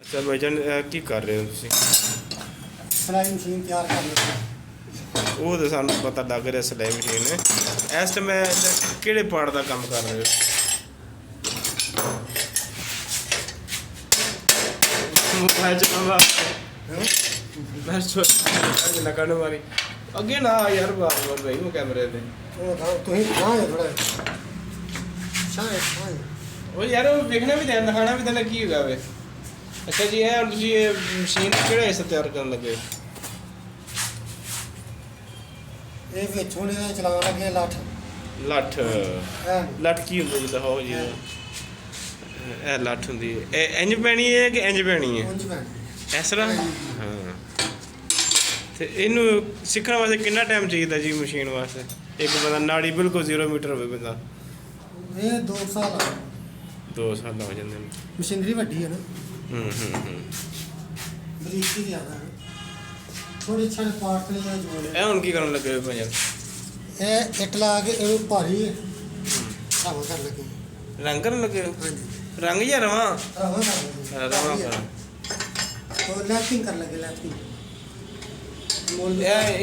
Sir भाईजान की कर रहे हो तुसी? सिलाई मशीन तैयार कर लगे। वो तो सानू पता लग रहा सिलाई मशीन है। इस टाइम किहड़े पार्ट का काम कर रहे हो? मोबाइल चलाने वास्ते मैं लगन वाली अगे ना यार बार बार भाई वो कैमरे दे तुम थोड़ा वो यार वो देखना भी ध्यान दिखाना भी देना की होगा वे। अच्छा जी है और तुसी ये मशीन किहड़ा हिस्सा तैयार करन लगे? ये विच हुण इहदा चलाउण लगे लठ लठ की हुंदी जी दिखाओ जी। ए लठ हुंदी ए इंज पैनी है कि इंज पैनी है? इस तरह हाँ। ते इनू सीखने वास्ते कितना टाइम चाहिए जी मशीन वास्ते? एक बंदा नाड़ी बिल्कुल 0 मीटर होवे बंदा? ये 2 साल 2 साल लग जाते हैं। मशीनरी वड्डी है ना। बरीकी ज़्यादा है। थोड़े छोटे पार्ट ने जोड़े। ए हुण की करन लगे हो भाई? ए इट ला के इहनू भारी धागा कर लगे। रंग करन लगे हो? हाँ जी। रंग या रवा? रवा कर तो लैपिंग कर लगे लैपिंग।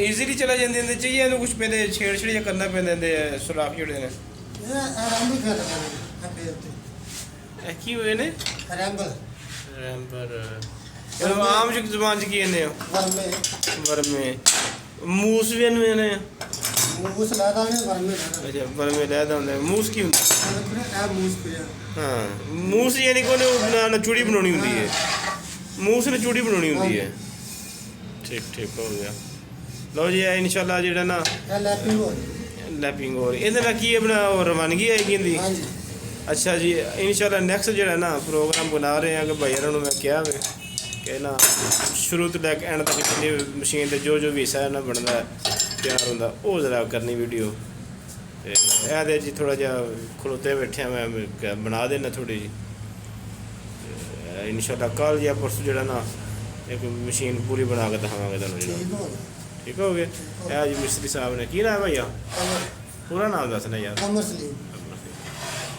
ईजीली चला जाते हैं चाहिए तो कुछ पहले छेड़ या करना पैंदे सुराख जोड़े ने? रैम्बल कर लगे की हुए ने? रैम्बल आम जुबान च की कहने हो? वर्मे मूस भी ने? मूस लैदा ने वर्मे लैदा। अच्छा वर्मे लैदा होंदा मूस की हुंदा? ए मूस पिया। हाँ मूस यानी कोने चूड़ी बनानी होंदी है? मूस ने चूड़ी बनानी होंदी है। ठीक ठीक हो गया। लो जी इंशाल्लाह जेड़ा ना लैपिंग हो रही इहदे नाल की अपना रवानगी आएगी इंदी? हाँ जी। अच्छा जी इंशाल्लाह नेक्स्ट जेड़ा ना प्रोग्राम बना रहे हैं कि भाई होरां मैं कहा वे कि ना शुरू तो लैके एंड तक जिन्नी मशीन ते जो भी हिस्सा ना बनता तैयार होंदा वो जरा करनी वीडियो ते जी थोड़ा जिहा खलोते बैठे मैं बना देना थोड़ी जी इंशाल्लाह कल या परसों जेड़ा ना एक मशीन पूरी बना के दिखावांगे तुहानूं जेड़ा। ठीक हो गया। जी मिस्त्री साहब ने की नाम भैया? पूरा नाम दसना यार।